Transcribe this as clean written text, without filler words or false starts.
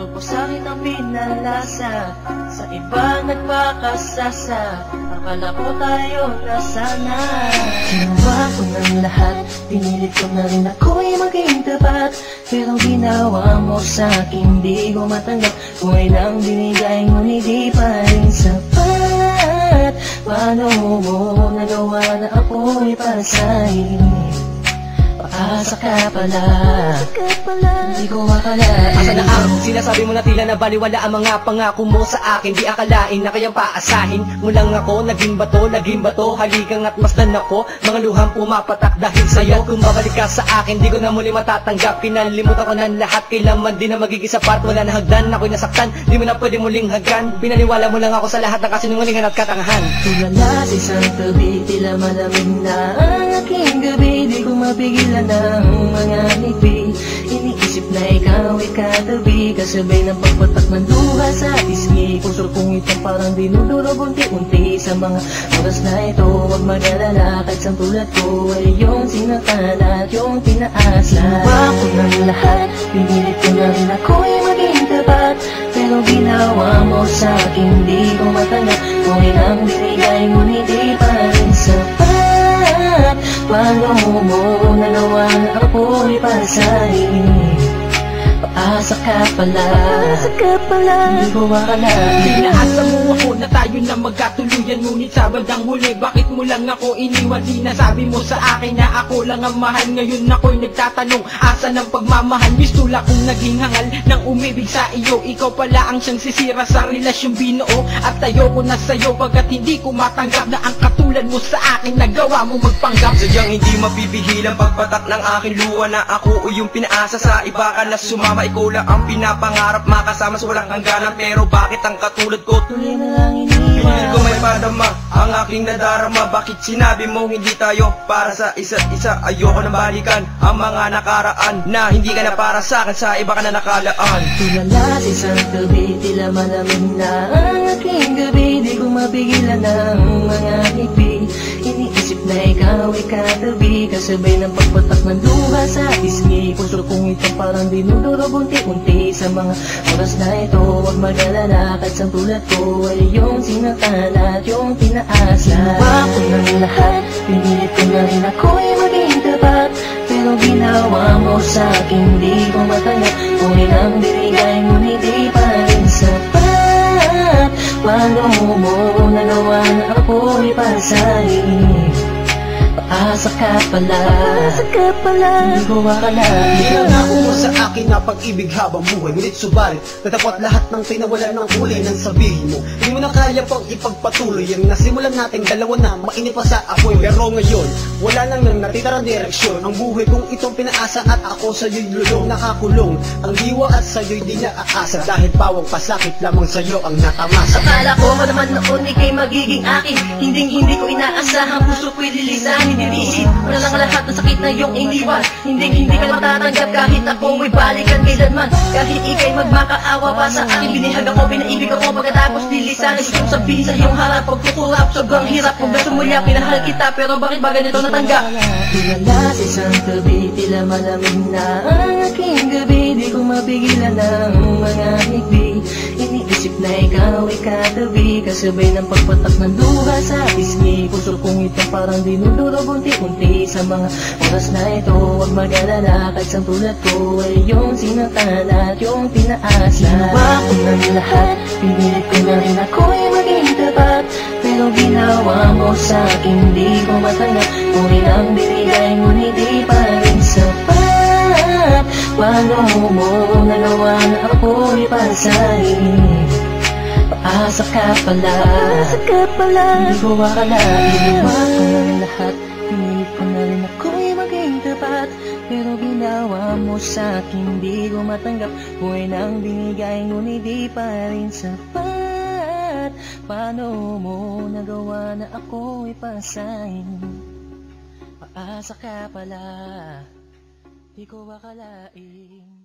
Bakit po sa'kin ang pinalasa? Sa iba nagpakasasa, akala ko tayo na sana. Ginawa ko ng lahat, pinilit ko na rin ako'y maging tapat. Pero ginawa mo sa'kin, di ko matanggap. Buhay lang binigay, ngunit di pa rin sapat. Paano mo nagawa na ako'y pasahin? Paasa ka pala, di ko akalain. Asa na ang sinasabi mo na tila na baliwala ang mga pangako mo sa akin? Di akalain na kayang paasahin mo lang ako. Naging bato, haligang at masdan ako. Mga luhang pumapatak dahil sa'yo. Kung babalik ka sa akin, di ko na muli matatanggap. Pinalimutan ko ng lahat, kailanman di na magiging sapat. Wala na hagdan, ako'y nasaktan, di mo na pwede muling hagdan. Pinaniwala mo lang ako sa lahat ng kasinungalingan at katangahan. Tulala sa isang tabi, tila malamig na ang aking gabi. Di ko mapigilan ng mga ngiti. Iniisip na ikaw ay katabi, kasabay ng pagpatak ng luha sa pisngi. Puso kong ito parang dinudurog unti-unti. Sa mga oras na ito, huwag mag-alala, kahit sa tulad ko ay yung sinaktan at yung pinaasa. Ginawa ko ng lahat, pinilit ko na rin ako'y maging tapat. Pero ginawa mo sa'kin, di ko matanggap. Kung ilang binigay, ngunit di pa rin sapat. Paano mo nagawa na ako'y pasahin? Paasa ka pala, di ko akalain. Pinaasa mo ako na tayo na magkatuluyan, ngunit sa bandang huli, bakit mo lang ako iniwan? Sinasabi mo sa akin na ako lang ang mahal. Ngayon ako'y nagtatanong, asa ng pagmamahal? Mistula kong naging hangal ng umibig sa iyo. Ikaw pala ang siyang sisira sa relasyong binuo. At ayoko na sa'yo pagkat hindi ko matanggap na ang katulad mo sa akin nagawa mo magpanggap. Sadyang hindi mapipigil ang pagpatak ng aking luha na ako o yung pinaasa sa iba ka na sumama. Ikaw lang ang pinapangarap, makasama sa walang hangganan. Pero bakit ang katulad ko tuloy na lang iniwan? Pinilit ko may padama ang aking nadarama. Bakit sinabi mo hindi tayo para sa isa't isa? Ayoko nang balikan ang mga nakaraan na hindi ka na para sa akin, sa iba ka na nakalaan. Tulala sa isang tabi, tila malamig na ang aking gabi. Di ko mapigilan ng mga ngiti. Iniisip na ikaw ay katabi, kasabay ng pagpatak ng luha sa pisngi. Puso kong ito parang dinudurog unti-unti. Sa mga oras na ito, huwag mag-alala, kahit sa tulad ko ay yung sinaktan at yung pinaasa. Ginawa ko ng lahat, pinilit ko na rin ako'y maging tapat. Pero ginawa mo sa'kin, di ko matanggap. Kung ilang binigay, ngunit di pa rin sapat. Paano mo nagawa na ako'y pasahin? Paasa ka pala, di ko akalain. Pinangako mo sa akin na pag-ibig habang buhay, ngunit subalit natapat lahat ng tinawalan ng kulay ng sabihin mo. Hindi mo na kaya pang ipagpatuloy ang nasimulan nating dalawa na mainit pa sa apoy. Pero ngayon, wala nang natitirang direksyon. Ang buhay kong itong pinaasa at ako sa'yo'y lulong nakakulong. Ang diwa at sa'yo'y di na aasa, dahil pawang pasakit lamang sa'yo ang natamasa. Akala ko naman noon ika'y magiging akin. Hindi ko inaasahan, puso ko'y lilisanin. Iniisip mo na lang lahat ng sakit na iyong iniwan. Hindi ka na matatanggap kahit ako mo'y balikan kailanman. Kahit ika'y magmakaawa pa sa akin, binihag ako, pinaibig ako. Pagkatapos lilisanin, gusto kong sabihin sa iyong harap. Pagkukurap, sobrang hirap kung gusto muli pinahal kita. Pero bakit ba ganito natanggap? Tulala sa isang tabi, tila malamig na ang aking gabi. Di ko mapigilan ng mga ngiti. Iniisip na ikaw ay katabi, kasabay ng pagpatak ng luha sa pisngi. Puso kong ito parang dinudurog unti-unti. Sa mga oras na ito, huwag mag-alala, kahit sa tulad ko ay yung sinaktan at yung pinaasa. Ginawa ko ng lahat, pinilit ko na rin ako'y maging tapat. Pero ginawa mo sa'kin, di ko matanggap. Kung ilang binigay, ngunit di pa rin sapat. Paano mo nagawa na ako'y pasahin? Paasa ka pala, di ko akalain. Ginawa ko ng lahat, pinilit ko na rin ako'y maging tapat. Pero ginawa mo sa'kin, di ko matanggap. Buhay nang binigay, ngunit di pa rin sapat. Paano mo nagawa na ako'y pasahin? Paasa ka pala, di ko akalain.